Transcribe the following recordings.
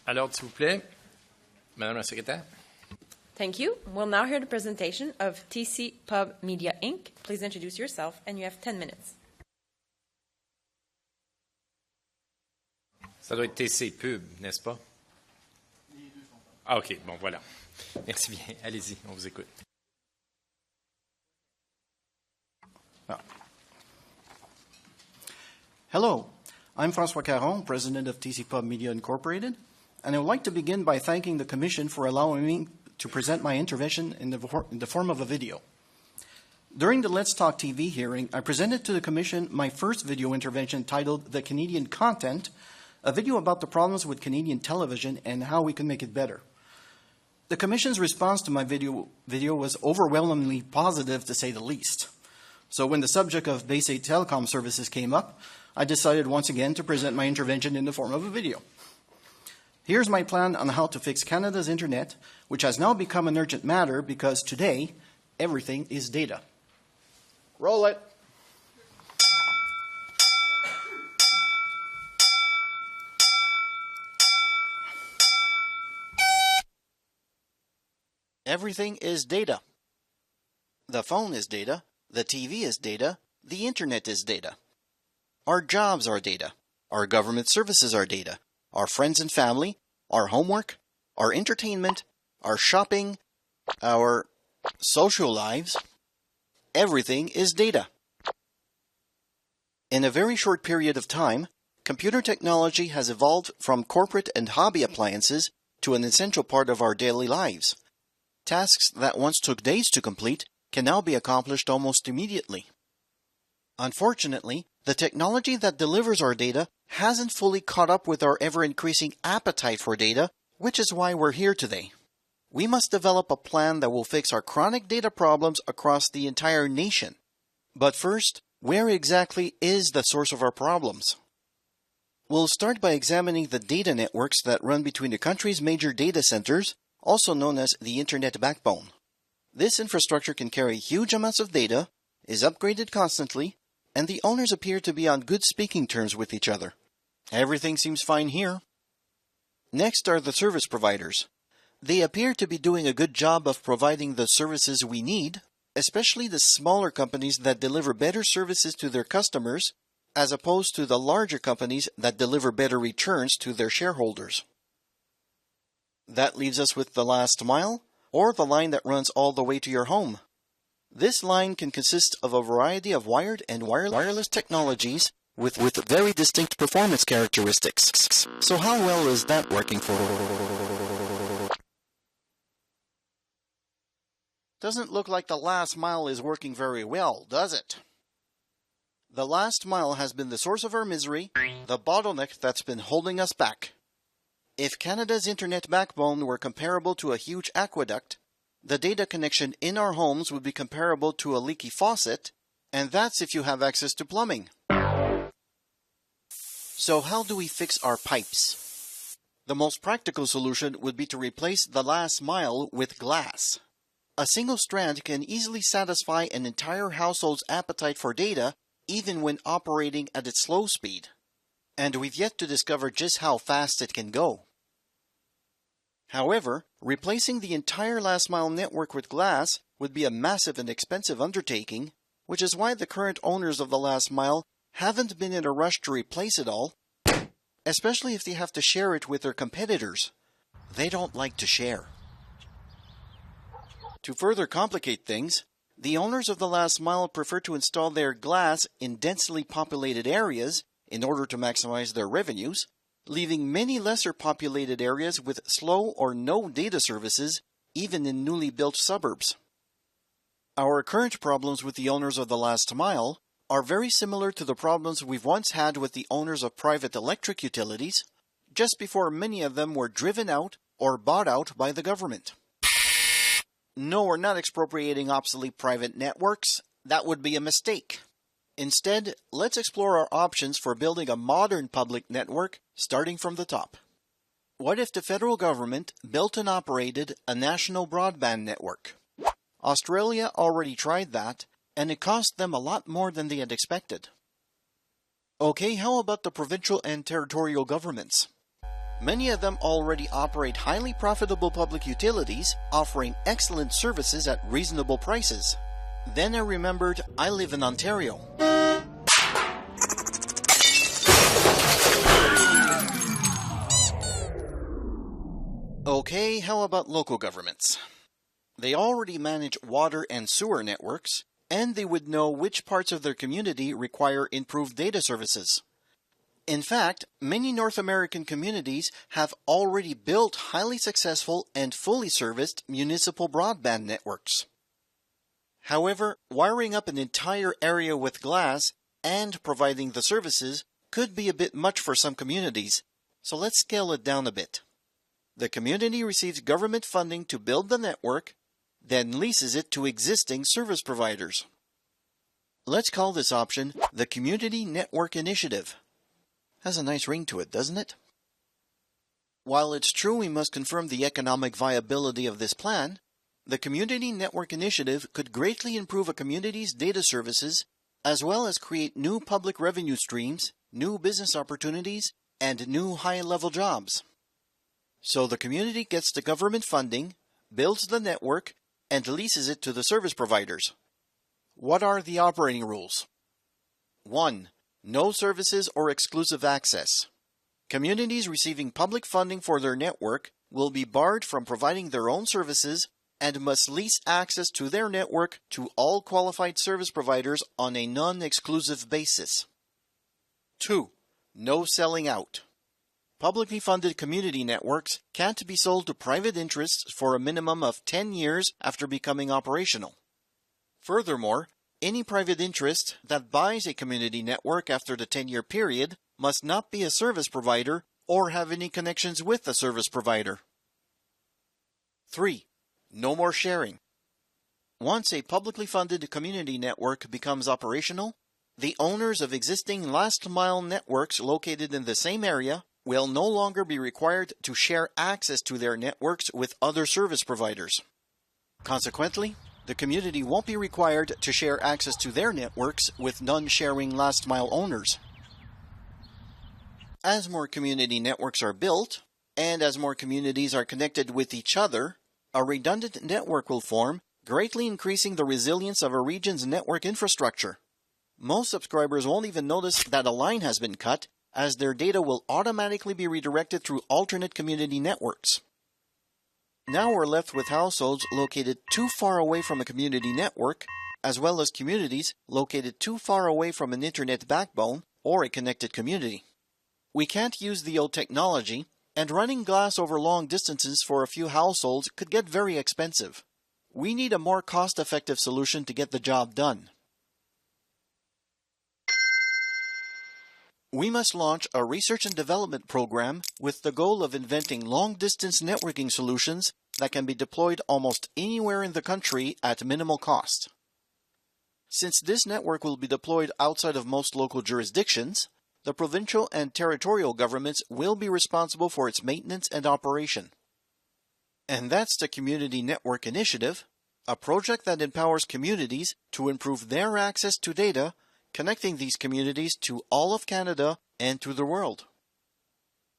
À l'ordre, s'il vous plaît. Madame la secrétaire. Thank you. We'll now hear the presentation of TC Pub Media Inc. Please introduce yourself, and you have 10 minutes. Ça doit être TC Pub, n'est-ce pas? Ah, OK. Bon, voilà. Merci bien. Allez-y, on vous écoute. Ah. Hello, I'm François Caron, president of TC Pub Media Incorporated, and I would like to begin by thanking the Commission for allowing me to present my intervention in the form of a video. During the Let's Talk TV hearing, I presented to the Commission my first video intervention titled The Canadian Content, a video about the problems with Canadian television and how we can make it better. The Commission's response to my video was overwhelmingly positive, to say the least. So when the subject of basic telecom services came up, I decided once again to present my intervention in the form of a video. Here's my plan on how to fix Canada's internet, which has now become an urgent matter because today, everything is data. Roll it. Everything is data. The phone is data, the TV is data, the internet is data. Our jobs are data, our government services are data, our friends and family, our homework, our entertainment, our shopping, our social lives. Everything is data. In a very short period of time, computer technology has evolved from corporate and hobby appliances to an essential part of our daily lives. Tasks that once took days to complete can now be accomplished almost immediately. Unfortunately, the technology that delivers our data hasn't fully caught up with our ever-increasing appetite for data, which is why we're here today. We must develop a plan that will fix our chronic data problems across the entire nation. But first, where exactly is the source of our problems? We'll start by examining the data networks that run between the country's major data centers, also known as the Internet backbone. This infrastructure can carry huge amounts of data, is upgraded constantly, and the owners appear to be on good speaking terms with each other. Everything seems fine here. Next are the service providers. They appear to be doing a good job of providing the services we need, especially the smaller companies that deliver better services to their customers, as opposed to the larger companies that deliver better returns to their shareholders. That leaves us with the last mile, or the line that runs all the way to your home. This line can consist of a variety of wired and wireless technologies with very distinct performance characteristics. So how well is that working for? Doesn't look like the last mile is working very well, does it? The last mile has been the source of our misery, the bottleneck that's been holding us back. If Canada's internet backbone were comparable to a huge aqueduct, the data connection in our homes would be comparable to a leaky faucet, and that's if you have access to plumbing. So how do we fix our pipes? The most practical solution would be to replace the last mile with glass. A single strand can easily satisfy an entire household's appetite for data, even when operating at its slow speed. And we've yet to discover just how fast it can go. However, replacing the entire last-mile network with glass would be a massive and expensive undertaking, which is why the current owners of the last mile haven't been in a rush to replace it all, especially if they have to share it with their competitors. They don't like to share. To further complicate things, the owners of the last mile prefer to install their glass in densely populated areas in order to maximize their revenues, leaving many lesser populated areas with slow or no data services, even in newly built suburbs. Our current problems with the owners of the last mile are very similar to the problems we've once had with the owners of private electric utilities, just before many of them were driven out or bought out by the government. No, we're not expropriating obsolete private networks. That would be a mistake. Instead, let's explore our options for building a modern public network, starting from the top. What if the federal government built and operated a national broadband network? Australia already tried that, and it cost them a lot more than they had expected. Okay, how about the provincial and territorial governments? Many of them already operate highly profitable public utilities, offering excellent services at reasonable prices. Then I remembered I live in Ontario. Okay, how about local governments? They already manage water and sewer networks, and they would know which parts of their community require improved data services. In fact, many North American communities have already built highly successful and fully serviced municipal broadband networks. However, wiring up an entire area with glass and providing the services could be a bit much for some communities, so let's scale it down a bit. The community receives government funding to build the network, then leases it to existing service providers. Let's call this option the Community Network Initiative. Has a nice ring to it, doesn't it? While it's true we must confirm the economic viability of this plan, the Community Network Initiative could greatly improve a community's data services, as well as create new public revenue streams, new business opportunities, and new high-level jobs. So the community gets the government funding, builds the network, and leases it to the service providers. What are the operating rules? 1. No services or exclusive access. Communities receiving public funding for their network will be barred from providing their own services and must lease access to their network to all qualified service providers on a non-exclusive basis. 2. No selling out. Publicly funded community networks can't be sold to private interests for a minimum of 10 years after becoming operational. Furthermore, any private interest that buys a community network after the 10-year period must not be a service provider or have any connections with the service provider. 3. No more sharing. Once a publicly funded community network becomes operational, the owners of existing last-mile networks located in the same area will no longer be required to share access to their networks with other service providers. Consequently, the community won't be required to share access to their networks with non-sharing last-mile owners. As more community networks are built, and as more communities are connected with each other, a redundant network will form, greatly increasing the resilience of a region's network infrastructure. Most subscribers won't even notice that a line has been cut, as their data will automatically be redirected through alternate community networks. Now we're left with households located too far away from a community network, as well as communities located too far away from an internet backbone or a connected community. We can't use the old technology, and running glass over long distances for a few households could get very expensive. We need a more cost-effective solution to get the job done. We must launch a research and development program with the goal of inventing long-distance networking solutions that can be deployed almost anywhere in the country at minimal cost. Since this network will be deployed outside of most local jurisdictions, the provincial and territorial governments will be responsible for its maintenance and operation. And that's the Community Network Initiative, a project that empowers communities to improve their access to data, connecting these communities to all of Canada and to the world.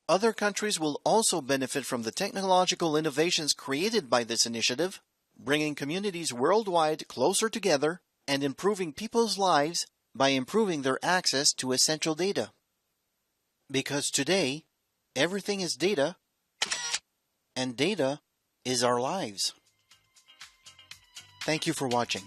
Other countries will also benefit from the technological innovations created by this initiative, bringing communities worldwide closer together and improving people's lives by improving their access to essential data. Because today, everything is data, and data is our lives. Thank you for watching.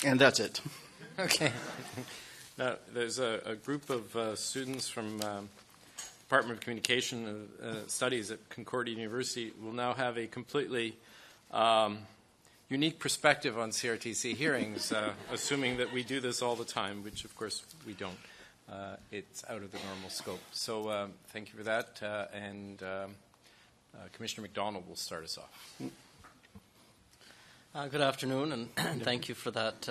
And that's it. Okay. Now, there's a group of students from Department of Communication Studies at Concordia University will now have a completely unique perspective on CRTC hearings, assuming that we do this all the time, which of course we don't. It's out of the normal scope. So thank you for that. And Commissioner MacDonald will start us off. Good afternoon, and thank you for that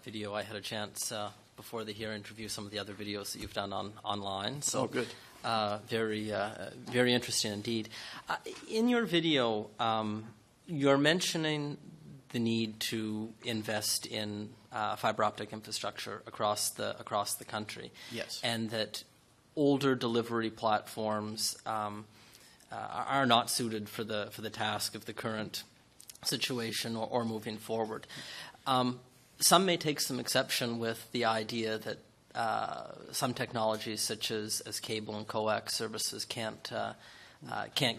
video. I had a chance before the hearing to review some of the other videos that you've done online. So, good. Very interesting indeed. In your video, you're mentioning the need to invest in fiber optic infrastructure across the country. Yes. And that older delivery platforms are not suited for the task of the current situation or moving forward. Some may take some exception with the idea that some technologies such as cable and coax services can't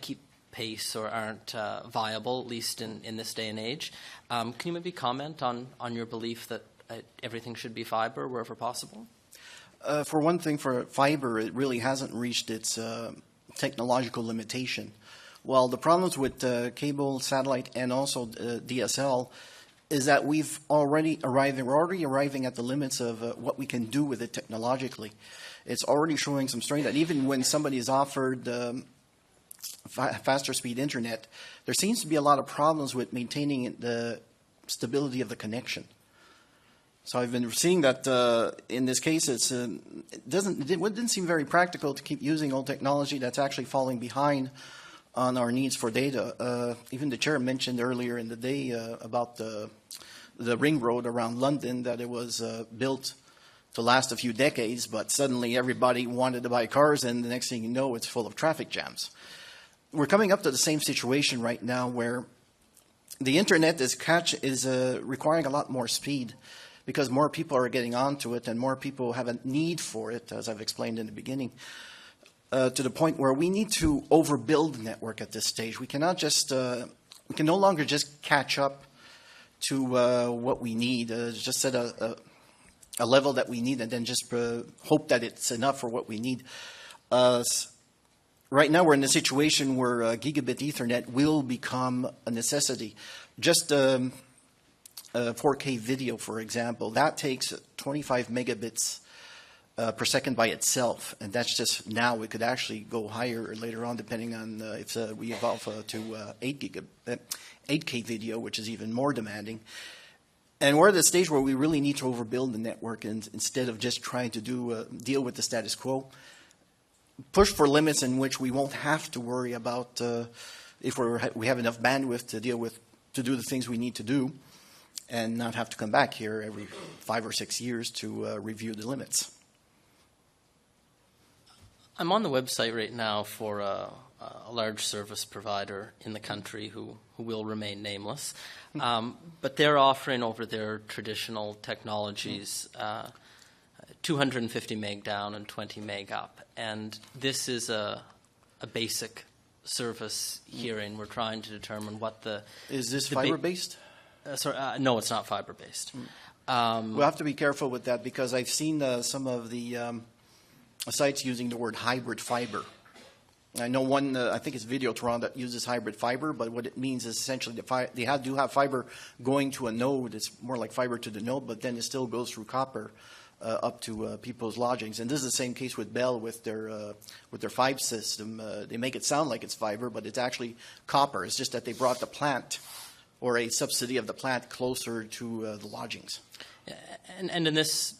keep pace or aren't viable, at least in this day and age. Can you maybe comment on your belief that everything should be fiber wherever possible? For one thing, for fiber, it really hasn't reached its technological limitation. Well, the problems with cable, satellite, and also DSL is that we're already arriving at the limits of what we can do with it technologically. It's already showing some strain that even when somebody is offered faster speed internet, there seems to be a lot of problems with maintaining the stability of the connection. So I've been seeing that in this case, it didn't seem very practical to keep using old technology that's actually falling behind on our needs for data. Even the chair mentioned earlier in the day about the ring road around London, that it was built to last a few decades, but suddenly everybody wanted to buy cars, and the next thing you know, it's full of traffic jams. We're coming up to the same situation right now where the internet is requiring a lot more speed because more people are getting onto it and more people have a need for it, as I've explained in the beginning, to the point where we need to overbuild the network at this stage. We cannot just, we can no longer just catch up to what we need, just set a level that we need and then just hope that it's enough for what we need. Right now we're in a situation where gigabit Ethernet will become a necessity. Just 4K video, for example, that takes 25 megabits per second by itself, and that's just now. We could actually go higher later on, depending on if we evolve to 8K video, which is even more demanding. And we're at the stage where we really need to overbuild the network, and instead of just trying to deal with the status quo, push for limits in which we won't have to worry about if we have enough bandwidth to do the things we need to do, and not have to come back here every 5 or 6 years to review the limits. I'm on the website right now for a large service provider in the country who will remain nameless, but they're offering over their traditional technologies 250 meg down and 20 meg up, and this is a basic service hearing. We're trying to determine what the... Is this fiber-based? No, it's not fiber-based. We'll have to be careful with that because I've seen some of the sites using the word hybrid fiber. I know one, I think it's Videotron that uses hybrid fiber, but what it means is essentially they do have fiber going to a node. It's more like fiber to the node, but then it still goes through copper up to people's lodgings. And this is the same case with Bell with their fiber system. They make it sound like it's fiber, but it's actually copper. It's just that they brought the plant or a subsidy of the plant closer to the lodgings. And in this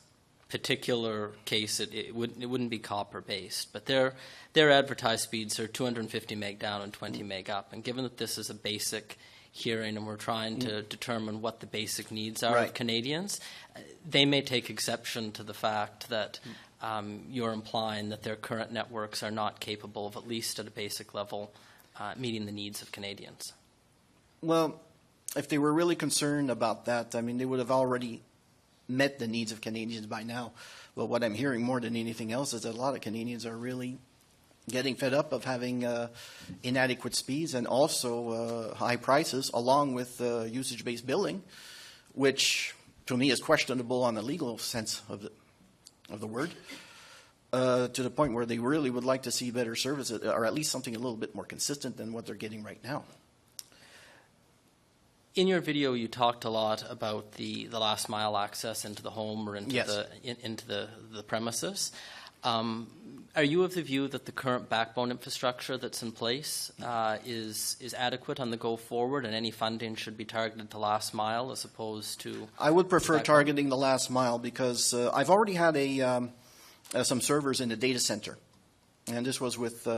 particular case, it wouldn't be copper based, but their advertised speeds are 250 meg down and 20 meg up. And given that this is a basic hearing and we're trying to determine what the basic needs are of Canadians, they may take exception to the fact that you're implying that their current networks are not capable of, at least at a basic level, meeting the needs of Canadians. Well, if they were really concerned about that, I mean, they would have already met the needs of Canadians by now. But what I'm hearing more than anything else is that a lot of Canadians are really getting fed up of having inadequate speeds and also high prices, along with usage-based billing, which to me is questionable on the legal sense of the word, to the point where they really would like to see better services, or at least something a little bit more consistent than what they're getting right now. In your video, you talked a lot about the last mile access into the home or into Yes. into the premises. Are you of the view that the current backbone infrastructure that's in place is adequate on the go forward, and any funding should be targeted to last mile as opposed to? I would prefer backbone? targeting the last mile because I've already had some servers in the data center, and this was with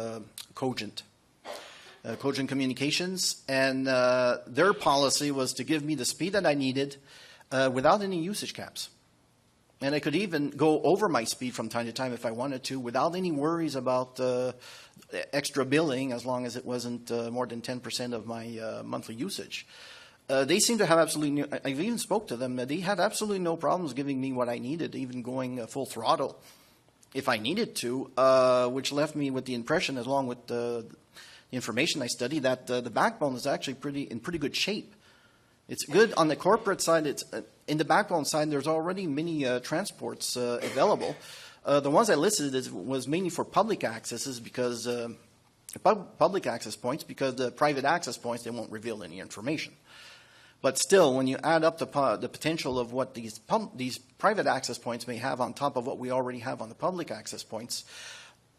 Cogent Communications, and their policy was to give me the speed that I needed without any usage caps. And I could even go over my speed from time to time if I wanted to without any worries about extra billing, as long as it wasn't more than 10% of my monthly usage. They seem to have absolutely I've even spoke to them. They had absolutely no problems giving me what I needed, even going full throttle if I needed to, which left me with the impression, along with the information I studied, that the backbone is actually in pretty good shape. It's good on the corporate side. It's in the backbone side. There's already many transports available. The ones I listed was mainly for public accesses because public access points, because the private access points, they won't reveal any information. But still, when you add up the potential of what these private access points may have on top of what we already have on the public access points,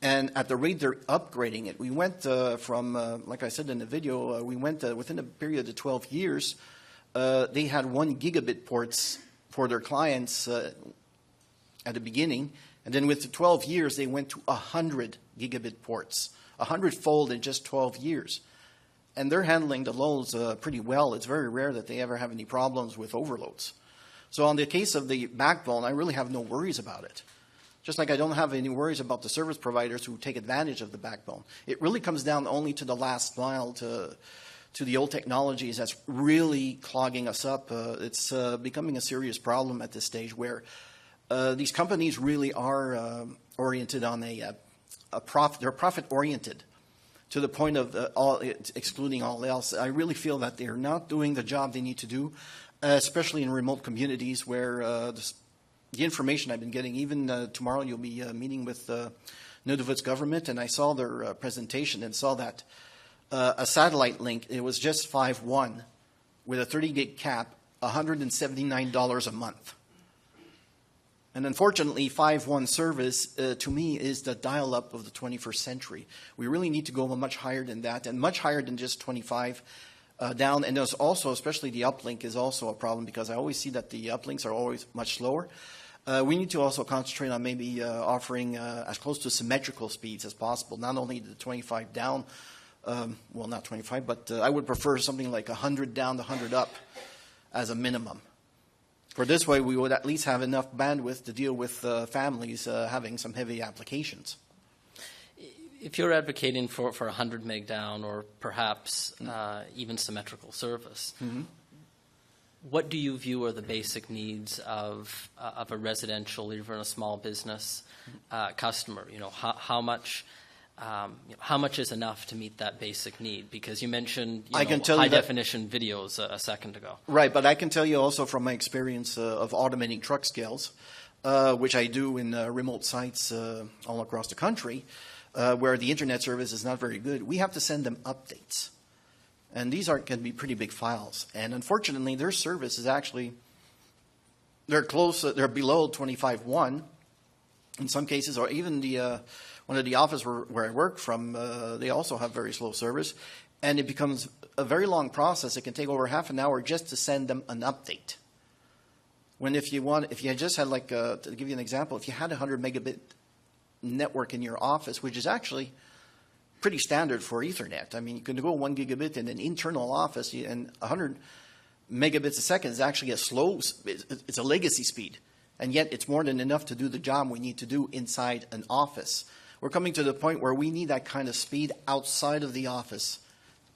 and at the rate they're upgrading it, we went from, like I said in the video, we went within a period of 12 years. They had 1 gigabit ports for their clients at the beginning, and then with the 12 years, they went to 100 gigabit ports, 100-fold in just 12 years. And they're handling the loads pretty well. It's very rare that they ever have any problems with overloads. So on the case of the backbone, I really have no worries about it. Just like I don't have any worries about the service providers who take advantage of the backbone. It really comes down only to the last mile, to the old technologies that's really clogging us up. It's becoming a serious problem at this stage, where these companies really are oriented on a profit. They're profit oriented to the point of excluding all else. I really feel that they're not doing the job they need to do, especially in remote communities where the information I've been getting, even tomorrow you'll be meeting with Nunavut's government, and I saw their presentation and saw that a satellite link, it was just 5.1 with a 30 gig cap, $179 a month. And unfortunately, 5.1 service, to me, is the dial-up of the 21st century. We really need to go much higher than that, and much higher than just 25 down. And there's also, especially the uplink is also a problem, because I always see that the uplinks are always much slower. We need to also concentrate on maybe offering as close to symmetrical speeds as possible, not only the 25 down, well, not 25, but I would prefer something like 100 down to 100 up as a minimum. For this way, we would at least have enough bandwidth to deal with families having some heavy applications. If you're advocating for 100 meg down, or perhaps even symmetrical service, what do you view are the basic needs of a residential, even a small business customer? You know, how much is enough to meet that basic need? Because you mentioned high definition videos a second ago. Right, but I can tell you also from my experience of automating truck scales, which I do in remote sites all across the country, where the internet service is not very good, we have to send them updates. And these can be pretty big files. And unfortunately, their service is actually, they're below 25.1 in some cases, or even one of the offices where I work from, they also have very slow service. And it becomes a very long process. It can take over half an hour just to send them an update. When if you just had to give you an example, if you had a 100 megabit network in your office, which is actually pretty standard for Ethernet. I mean, you can go 1 gigabit in an internal office, and 100 megabits a second is actually it's a legacy speed. And yet it's more than enough to do the job we need to do inside an office. We're coming to the point where we need that kind of speed outside of the office,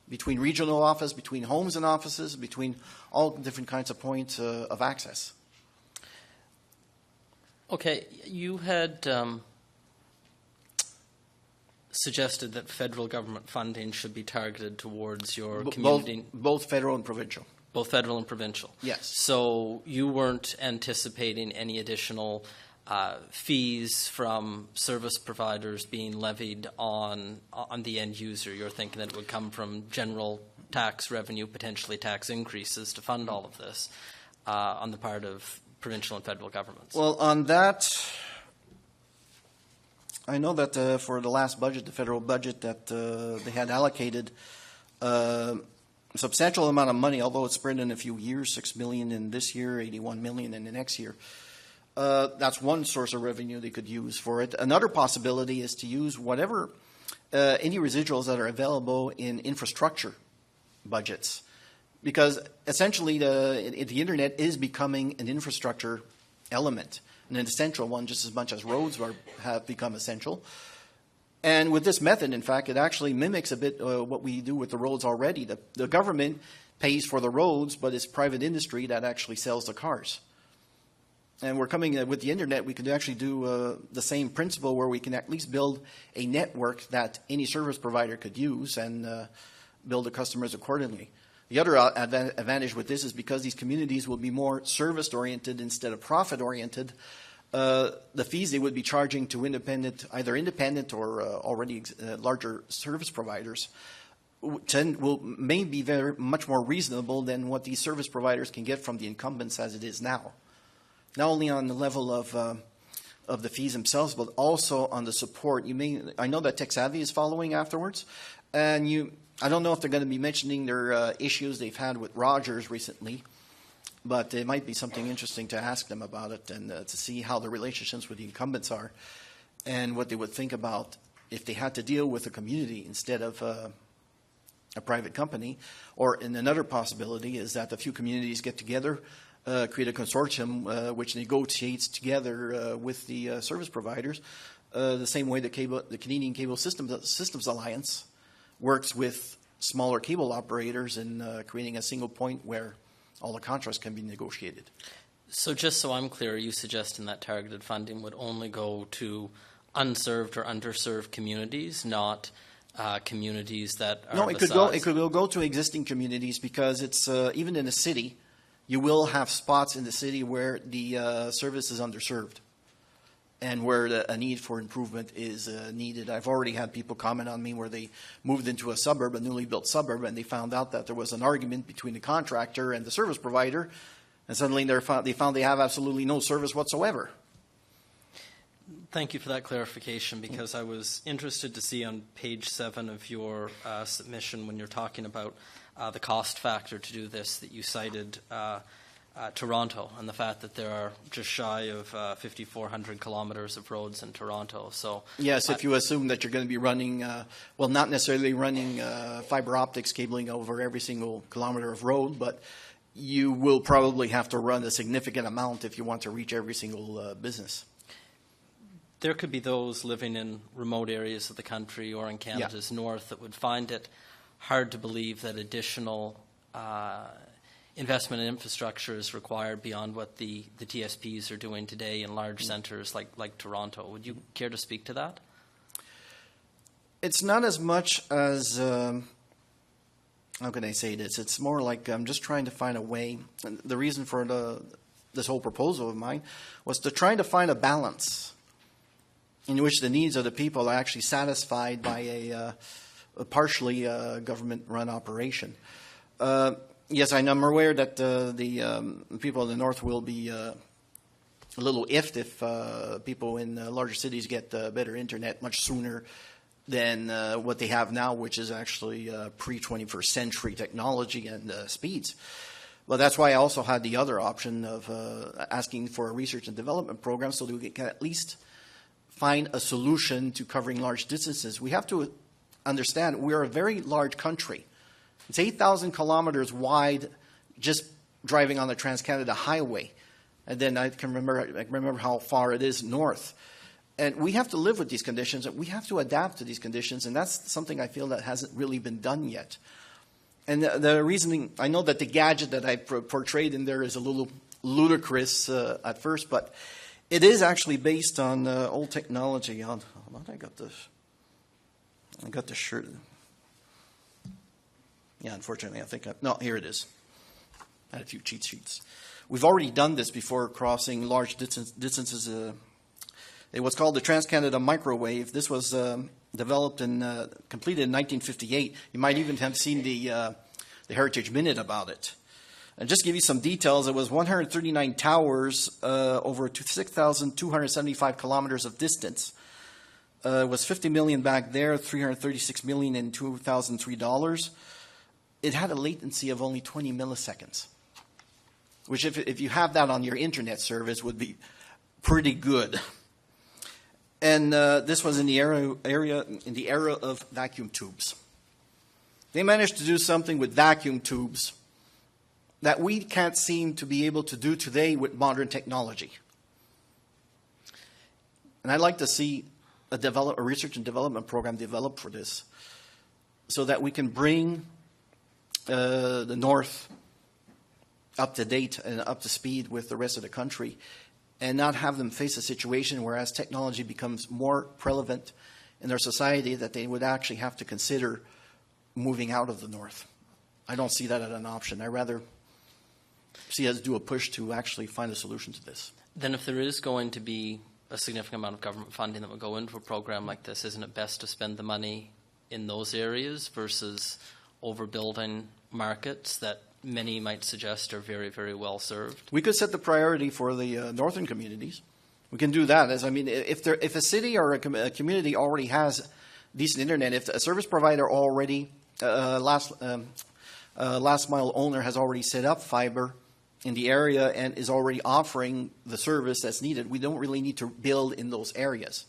between regional office, between homes and offices, between all different kinds of points of access. Okay, you had suggested that federal government funding should be targeted towards your community. Both federal and provincial. both federal and provincial. Yes. So you weren't anticipating any additional fees from service providers being levied on the end user. You're thinking that it would come from general tax revenue, potentially tax increases to fund all of this on the part of provincial and federal governments. Well, on that, I know that for the last budget, the federal budget, that they had allocated a substantial amount of money, although it's spread in a few years, $6 million in this year, $81 million in the next year. That's one source of revenue they could use for it. Another possibility is to use whatever, any residuals that are available in infrastructure budgets. Because essentially the internet is becoming an infrastructure element, and an essential one just as much as roads have become essential. And with this method, in fact, it actually mimics a bit what we do with the roads already. The government pays for the roads, but it's private industry that actually sells the cars. And we're coming with the internet, we could actually do the same principle where we can at least build a network that any service provider could use and build the customers accordingly. The other advantage with this is because these communities will be more service-oriented instead of profit-oriented, the fees they would be charging to either independent or already larger service providers may be much more reasonable than what these service providers can get from the incumbents as it is now. Not only on the level of the fees themselves, but also on the support. I know that TechSavvy is following afterwards, and I don't know if they're going to be mentioning their issues they've had with Rogers recently, but it might be something interesting to ask them about it and to see how the relationships with the incumbents are and what they would think about if they had to deal with a community instead of a private company. Or in another possibility is that a few communities get together, create a consortium which negotiates together with the service providers, the same way the Canadian Cable Systems Alliance works with smaller cable operators in creating a single point where all the contracts can be negotiated. So just so I'm clear, are you suggesting that targeted funding would only go to unserved or underserved communities, not communities that are No, it could go to existing communities because it's even in a city, you will have spots in the city where the service is underserved and where a need for improvement is needed. I've already had people comment on me where they moved into a newly built suburb, and they found out that there was an argument between the contractor and the service provider, and suddenly they found they have absolutely no service whatsoever. Thank you for that clarification, because I was interested to see on page 7 of your submission when you're talking about the cost factor to do this, that you cited Toronto and the fact that there are just shy of 5,400 kilometers of roads in Toronto. So yes, if you assume that you're going to be running, not necessarily running fiber optics cabling over every single kilometer of road, but you will probably have to run a significant amount if you want to reach every single business. There could be those living in remote areas of the country or in Canada's north that would find it hard to believe that additional investment in infrastructure is required beyond what the TSPs are doing today in large centres like Toronto. Would you care to speak to that? It's not as much as, how can I say this? It's more like I'm just trying to find a way. And the reason for this whole proposal of mine was to try to find a balance in which the needs of the people are actually satisfied by a partially government-run operation. Yes, I'm aware that the people in the north will be a little iffed if people in larger cities get better internet much sooner than what they have now, which is actually pre-21st century technology and speeds. Well, that's why I also had the other option of asking for a research and development program so that we can at least find a solution to covering large distances. We have to understand we're a very large country. It's 8,000 kilometers wide just driving on the Trans-Canada Highway. And then I remember how far it is north. And we have to live with these conditions, and we have to adapt to these conditions, and that's something I feel that hasn't really been done yet. And the reasoning, I know that the gadget that I portrayed in there is a little ludicrous at first, but it is actually based on old technology. Hold on, I got the shirt. Yeah, unfortunately, I think no, here it is. and a few cheat sheets. We've already done this before crossing large distances. It was called the Trans-Canada Microwave. This was developed and completed in 1958. You might even have seen the Heritage Minute about it. And just to give you some details, it was 139 towers over 6,275 kilometers of distance. It was $50 million back there, $336 million in 2003 dollars. It had a latency of only 20 milliseconds, which if you have that on your internet service would be pretty good. And this was in the era of vacuum tubes. They managed to do something with vacuum tubes that we can't seem to be able to do today with modern technology. And I'd like to see a research and development program developed for this, so that we can bring the North up to date and up to speed with the rest of the country, and not have them face a situation where, as technology becomes more prevalent in their society, that they would actually have to consider moving out of the North. I don't see that as an option. I rather see us do a push to actually find a solution to this. Then if there is going to be a significant amount of government funding that would go into a program like this, isn't it best to spend the money in those areas versus overbuilding markets that many might suggest are very, very well served? We could set the priority for the northern communities. We can do that. If a city or a community already has decent internet, if a service provider already, last mile owner has already set up fiber in the area and is already offering the service that's needed, we don't really need to build in those areas.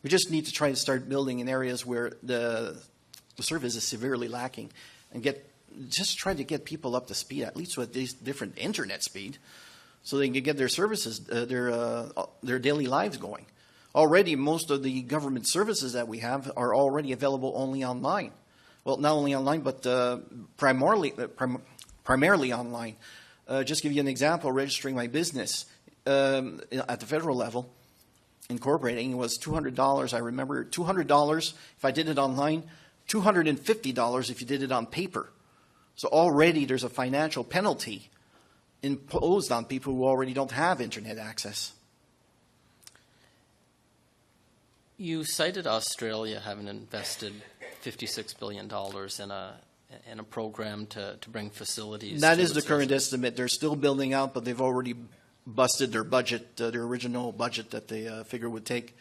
We just need to try to start building in areas where the service is severely lacking, and just try to get people up to speed, at least with these different internet speed, so they can get their services, their daily lives going. Already, most of the government services that we have are already available only online. Well, not only online, but primarily online. Just give you an example, registering my business at the federal level, incorporating, was $200. I remember $200 if I did it online, $250 if you did it on paper. So already there's a financial penalty imposed on people who already don't have internet access. You cited Australia having invested $56 billion in a program to bring facilities. That is the current estimate. They're still building out, but they've already busted their budget, their original budget that they figured would take.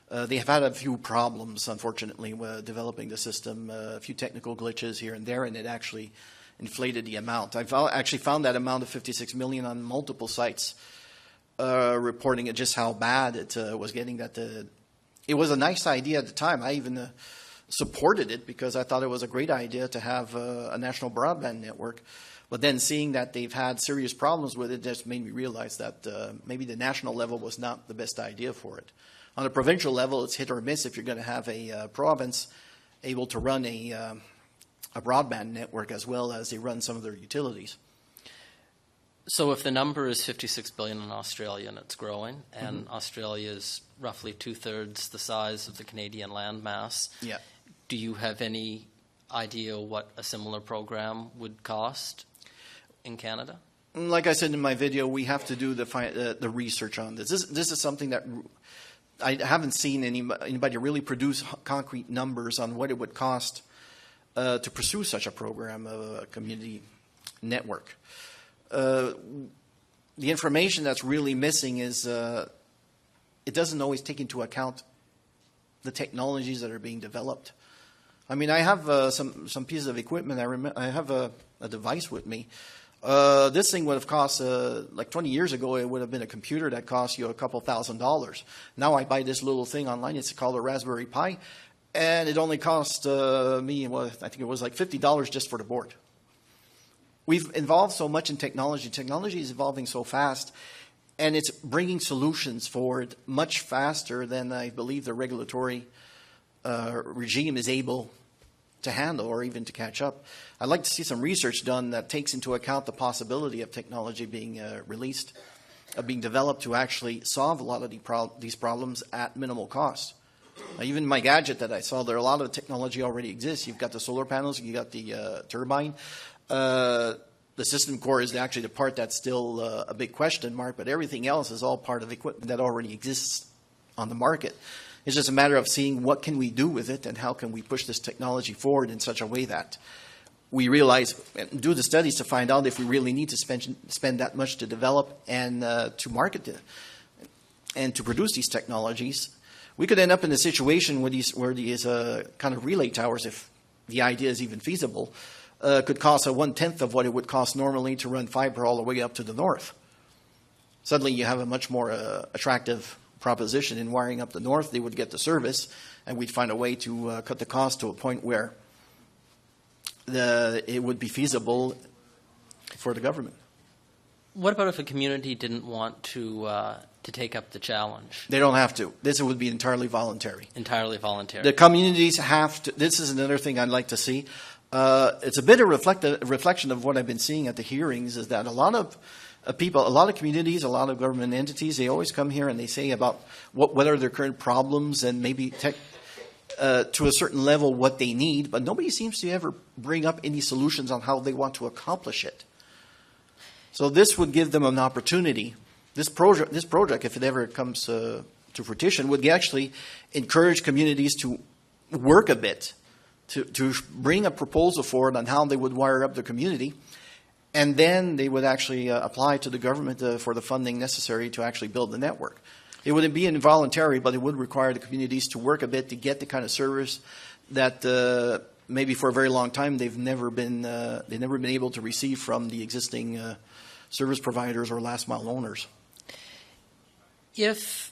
They have had a few problems, unfortunately, with developing the system, a few technical glitches here and there, and it actually inflated the amount. I've actually found that amount of $56 million on multiple sites, reporting just how bad it was getting. It was a nice idea at the time. I even supported it because I thought it was a great idea to have a national broadband network. But then seeing that they've had serious problems with it just made me realize that maybe the national level was not the best idea for it. On a provincial level, it's hit or miss if you're going to have a province able to run a broadband network as well as they run some of their utilities. So if the number is $56 billion in Australia and it's growing, and Australia is roughly 2/3 the size of the Canadian landmass, yeah. Do you have any idea what a similar program would cost in Canada? Like I said in my video, we have to do the research on this. This is something that I haven't seen anybody really produce concrete numbers on what it would cost to pursue such a program, a community network. The information that's really missing is it doesn't always take into account the technologies that are being developed. I mean, I have some pieces of equipment. I have a device with me. This thing would have cost, like 20 years ago, it would have been a computer that cost you a couple $1,000s. Now I buy this little thing online. It's called a Raspberry Pi, and it only cost me, I think it was like $50 just for the board. We've evolved so much in technology. Technology is evolving so fast, and it's bringing solutions forward much faster than I believe the regulatory regime is able to handle or even to catch up. I'd like to see some research done that takes into account the possibility of technology being released, being developed to actually solve a lot of these problems at minimal cost. Even my gadget that I saw, there a lot of technology already exists. You've got the solar panels, you've got the turbine. The The system core is actually the part that's still a big question mark, but everything else is all part of equipment that already exists on the market. It's just a matter of seeing what can we do with it and how can we push this technology forward in such a way that we realize, do the studies to find out if we really need to spend that much to develop and to market it and to produce these technologies. We could end up in a situation where these kind of relay towers, if the idea is even feasible, could cost 1/10 of what it would cost normally to run fiber all the way up to the north. Suddenly you have a much more attractive proposition in wiring up the north. They would get the service, and we'd find a way to cut the cost to a point where it would be feasible for the government. What about if a community didn't want to take up the challenge? They don't have to. This would be entirely voluntary. Entirely voluntary. The communities have to. This is another thing I'd like to see. It's a bit of reflection of what I've been seeing at the hearings, is that a lot of people, a lot of communities, a lot of government entities, they always come here and they say about what are their current problems and maybe to a certain level what they need, but nobody seems to ever bring up any solutions on how they want to accomplish it. So this would give them an opportunity. This project, if it ever comes to fruition, would actually encourage communities to work a bit, to bring a proposal forward on how they would wire up the community, and then they would actually apply to the government for the funding necessary to actually build the network. It wouldn't be involuntary, but it would require the communities to work a bit to get the kind of service that maybe for a very long time they've never been able to receive from the existing service providers or last mile owners. If,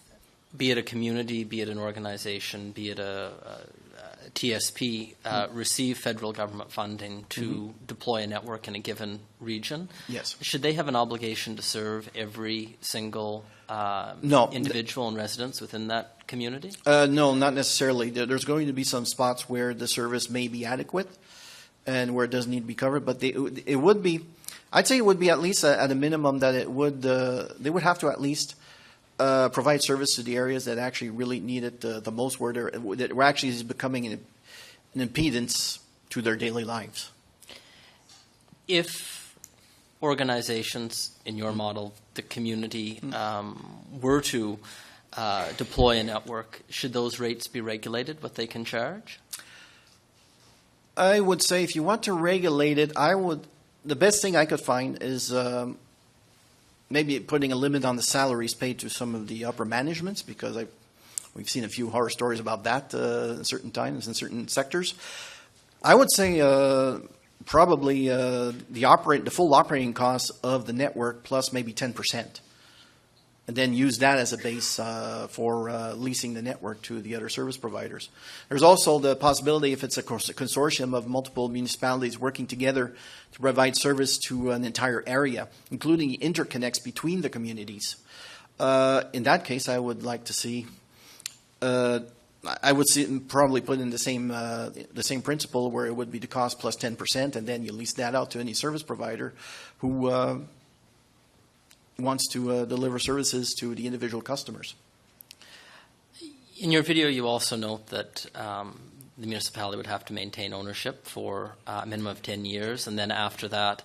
be it a community, be it an organization, be it a TSP, receive federal government funding to deploy a network in a given region, yes, should they have an obligation to serve every single individual and residents within that community? No, not necessarily. There's going to be some spots where the service may be adequate and where it doesn't need to be covered, but it would be, I'd say it would be at least at a minimum that it would, they would have to at least provide service to the areas that actually really need it the most, where we're actually is becoming an impedance to their daily lives. If organizations, in your model, the community, were to deploy a network, should those rates be regulated, what they can charge? I would say if you want to regulate it, the best thing I could find is maybe putting a limit on the salaries paid to some of the upper managements, because we've seen a few horror stories about that in certain times in certain sectors. I would say probably the full operating costs of the network plus maybe 10%, and then use that as a base for leasing the network to the other service providers. There's also the possibility, if it's a consortium of multiple municipalities working together to provide service to an entire area, including interconnects between the communities. In that case, I would like to see, I would probably put in the same principle, where it would be the cost plus 10%, and then you lease that out to any service provider who wants to deliver services to the individual customers. In your video, you also note that the municipality would have to maintain ownership for a minimum of 10 years, and then after that,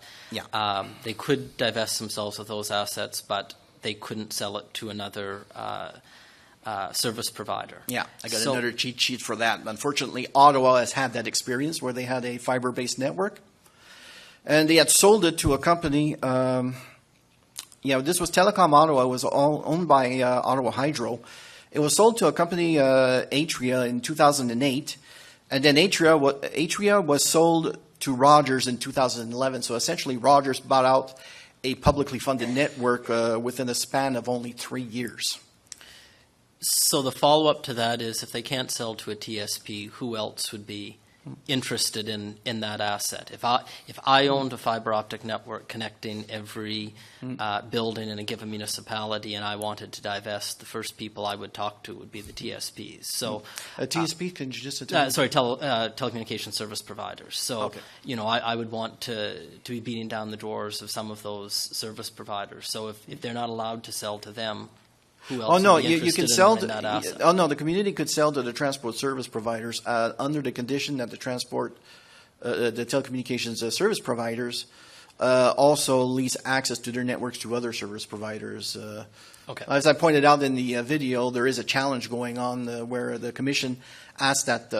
they could divest themselves of those assets, but they couldn't sell it to another service provider. Yeah, I got another cheat sheet for that. Unfortunately, Ottawa has had that experience where they had a fiber-based network, and they had sold it to a company. This was Telecom Ottawa. It was all owned by Ottawa Hydro. It was sold to a company, Atria, in 2008, and then Atria was sold to Rogers in 2011. So essentially, Rogers bought out a publicly funded network within a span of only 3 years. So the follow-up to that is, if they can't sell to a TSP, who else would be interested in that asset? If I owned a fiber optic network connecting every building in a given municipality, and I wanted to divest, the first people I would talk to would be the TSPs. So a TSP, can you just telecommunication service providers. So okay. I would want to be beating down the doors of some of those service providers. So if they're not allowed to sell to them, who else would be you can sell to that asset? The community could sell to the transport service providers under the condition that the telecommunications service providers also lease access to their networks to other service providers. Okay. As I pointed out in the video, there is a challenge going on where the Commission asked that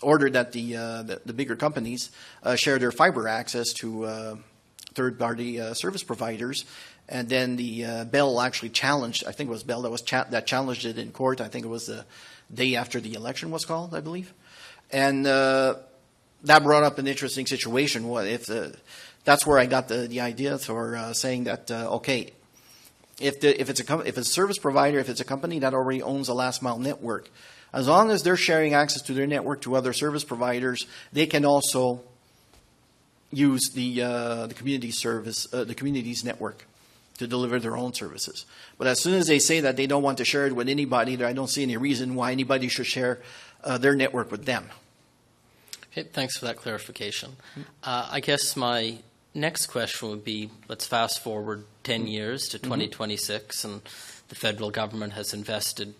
ordered that the bigger companies share their fiber access to third-party service providers, and then the Bell actually challenged. I think it was Bell that challenged it in court. I think it was the day after the election was called, I believe, and that brought up an interesting situation. What if that's where I got the idea for saying that okay. If it's a service provider, if it's a company that already owns a last mile network, as long as they're sharing access to their network to other service providers, they can also use the community service, the community's network, to deliver their own services. But as soon as they say that they don't want to share it with anybody, I don't see any reason why anybody should share their network with them. Okay, thanks for that clarification. I guess my next question would be, let's fast forward 10 years to 2026, and the federal government has invested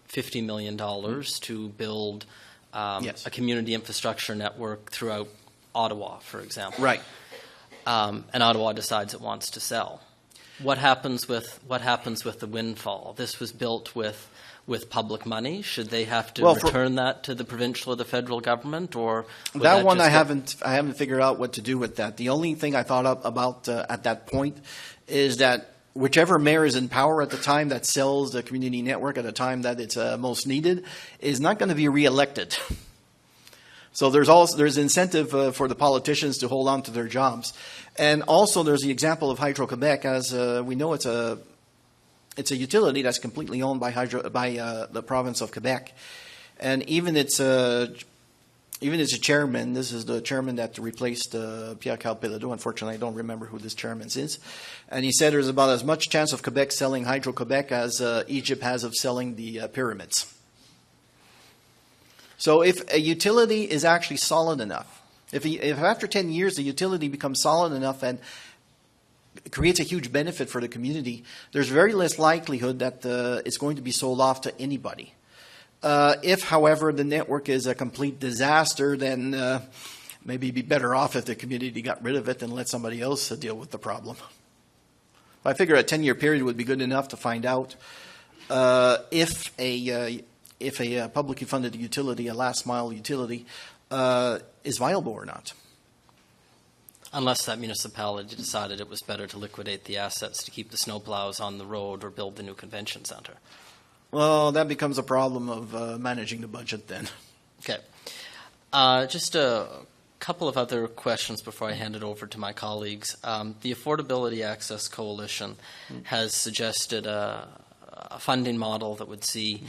$50 million to build Yes. a community infrastructure network throughout Ottawa, for example. Right. And Ottawa decides it wants to sell. What happens with the windfall? This was built with public money. Should they have to return that to the provincial or the federal government, or that one I haven't figured out what to do with that. The only thing I thought about at that point is that whichever mayor is in power at the time that sells the community network at the time that it's most needed is not going to be reelected. So there's incentive for the politicians to hold on to their jobs, and also there's the example of Hydro-Quebec. As we know, it's a utility that's completely owned by the province of Quebec, and even its chairman. This is the chairman that replaced Pierre Carl Péladeau. Unfortunately, I don't remember who this chairman is. And he said there's about as much chance of Quebec selling Hydro-Quebec as Egypt has of selling the pyramids. So if a utility is actually solid enough, if after 10 years the utility becomes solid enough and creates a huge benefit for the community, there's very less likelihood that it's going to be sold off to anybody. If, however, the network is a complete disaster, then maybe it'd be better off if the community got rid of it and let somebody else deal with the problem. I figure a 10-year period would be good enough to find out if a publicly funded utility, a last mile utility, is viable or not. Unless that municipality decided it was better to liquidate the assets to keep the snowplows on the road or build the new convention center. Well, that becomes a problem of managing the budget then. Okay. Just a couple of other questions before I hand it over to my colleagues. The Affordability Access Coalition has suggested a funding model that would see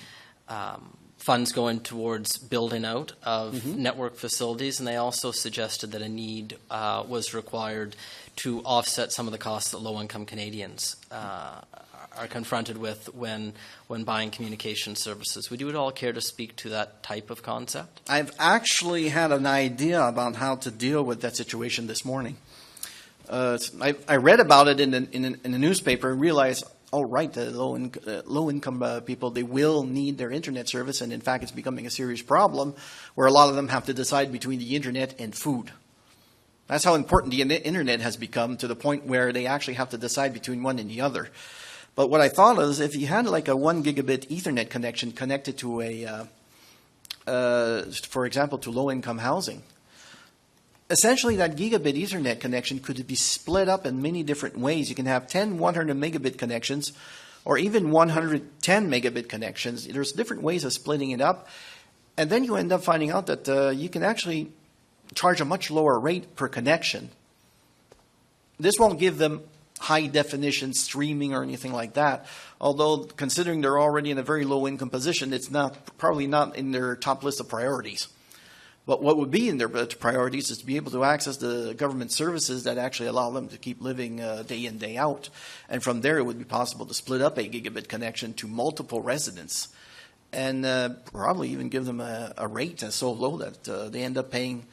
funds going towards building out of network facilities, and they also suggested that a need was required to offset some of the costs that low-income Canadians are confronted with when buying communication services. Would you at all care to speak to that type of concept? I've actually had an idea about how to deal with that situation this morning. I read about it in the newspaper and realized, oh, right, the low-income people, they will need their internet service, and in fact it's becoming a serious problem where a lot of them have to decide between the internet and food. That's how important the internet has become, to the point where they actually have to decide between one and the other. But what I thought is, if you had like a 1 gigabit Ethernet connection connected to for example, to low-income housing, essentially that gigabit Ethernet connection could be split up in many different ways. You can have 10 100 megabit connections, or even 110 megabit connections. There's different ways of splitting it up. And then you end up finding out that you can actually charge a much lower rate per connection. This won't give them high definition streaming or anything like that. Although, considering they're already in a very low income position, it's probably not in their top list of priorities. But what would be in their priorities is to be able to access the government services that actually allow them to keep living day in, day out. And from there, it would be possible to split up a gigabit connection to multiple residents, and probably even give them a rate that's so low that they end up paying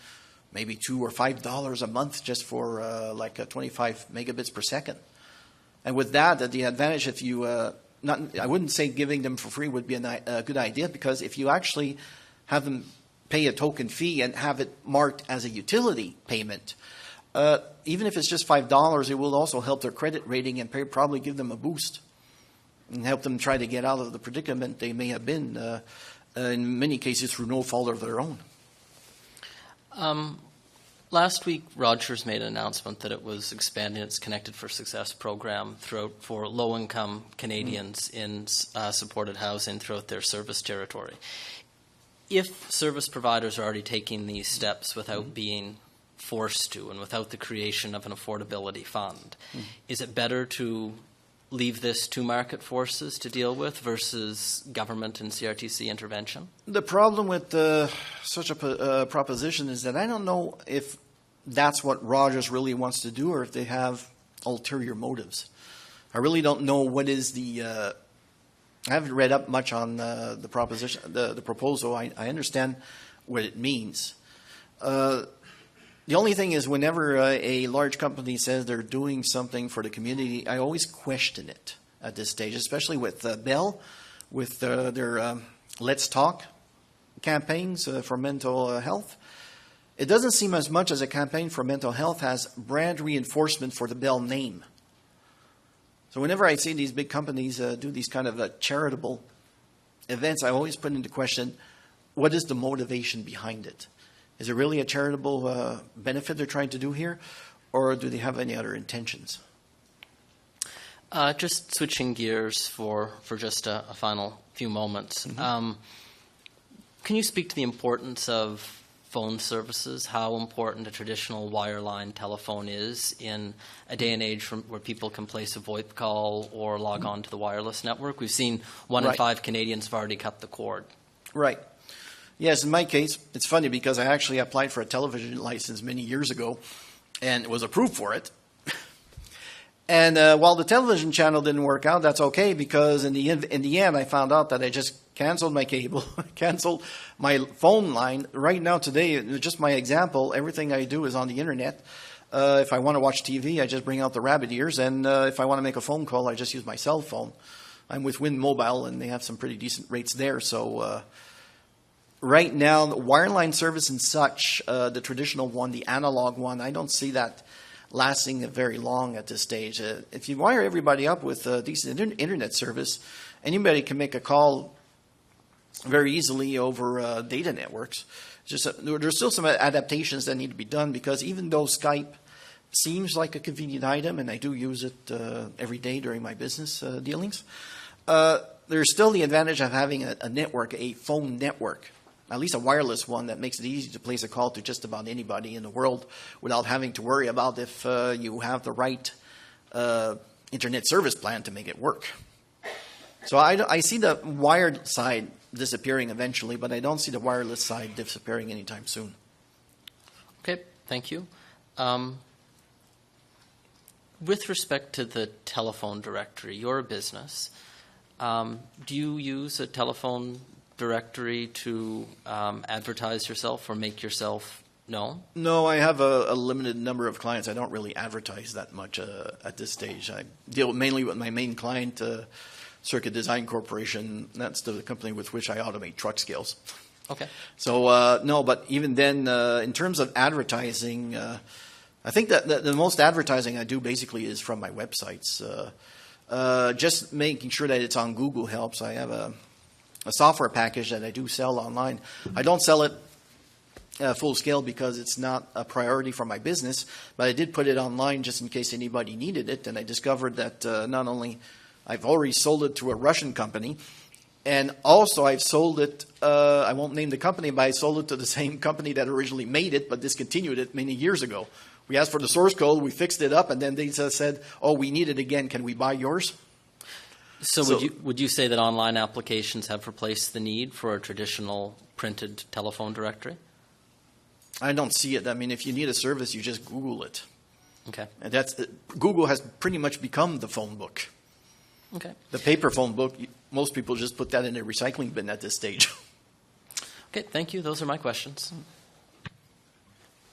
maybe $2 or $5 a month just for 25 megabits per second. And with that, the advantage, if you I wouldn't say giving them for free would be a good idea, because if you actually have them pay a token fee and have it marked as a utility payment, even if it's just $5, it will also help their credit rating and probably give them a boost and help them try to get out of the predicament they may have been, in many cases through no fault of their own. Last week, Rogers made an announcement that it was expanding its Connected for Success program for low-income Canadians in supported housing throughout their service territory. If service providers are already taking these steps without being forced to and without the creation of an affordability fund, is it better to leave this to market forces to deal with versus government and CRTC intervention? The problem with such a proposition is that I don't know if that's what Rogers really wants to do or if they have ulterior motives. I really don't know what is I haven't read up much on the proposition, the proposal. I understand what it means. The only thing is whenever a large company says they're doing something for the community, I always question it at this stage, especially with Bell, with their Let's Talk campaigns for mental health. It doesn't seem as much as a campaign for mental health as brand reinforcement for the Bell name. So whenever I see these big companies do these kind of charitable events, I always put into question, what is the motivation behind it? Is it really a charitable benefit they're trying to do here, or do they have any other intentions? Just switching gears for just a final few moments. Can you speak to the importance of phone services, how important a traditional wireline telephone is in a day and age where people can place a VoIP call or log on to the wireless network? We've seen 1 in 5 Canadians have already cut the cord. Right. Yes, in my case, it's funny because I actually applied for a television license many years ago and was approved for it. And while the television channel didn't work out, that's okay because in the end I found out that I just canceled my cable, canceled my phone line. Right now today, just my example, everything I do is on the internet. If I want to watch TV, I just bring out the rabbit ears. And if I want to make a phone call, I just use my cell phone. I'm with Wind Mobile and they have some pretty decent rates there. So right now, the wireline service and such, the traditional one, the analog one, I don't see that lasting very long at this stage. If you wire everybody up with a decent internet service, anybody can make a call very easily over data networks. There's still some adaptations that need to be done because even though Skype seems like a convenient item, and I do use it every day during my business dealings, there's still the advantage of having a network, a phone network, at least a wireless one that makes it easy to place a call to just about anybody in the world without having to worry about if you have the right internet service plan to make it work. So I see the wired side disappearing eventually, but I don't see the wireless side disappearing anytime soon. Okay, thank you. With respect to the telephone directory, you're a business. Do you use a telephone directory to advertise yourself or make yourself known? No, I have a limited number of clients. I don't really advertise that much at this stage. I deal mainly with my main client, Circuit Design Corporation. That's the company with which I automate truck scales. Okay. So, no, but even then, in terms of advertising, I think that the most advertising I do basically is from my websites. Just making sure that it's on Google helps. I have a software package that I do sell online. I don't sell it full scale because it's not a priority for my business, but I did put it online just in case anybody needed it, and I discovered that not only I've already sold it to a Russian company, and also I've sold it, I won't name the company, but I sold it to the same company that originally made it but discontinued it many years ago. We asked for the source code, we fixed it up, and then they said, oh, we need it again, can we buy yours? So would you say that online applications have replaced the need for a traditional printed telephone directory? I don't see it. I mean, if you need a service, you just Google it. Okay. And Google has pretty much become the phone book. Okay. The paper phone book, most people just put that in a recycling bin at this stage. Okay, thank you. Those are my questions.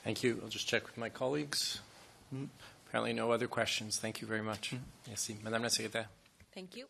Thank you. I'll just check with my colleagues. Apparently no other questions. Thank you very much. Merci. Madame la Secrétaire. Thank you.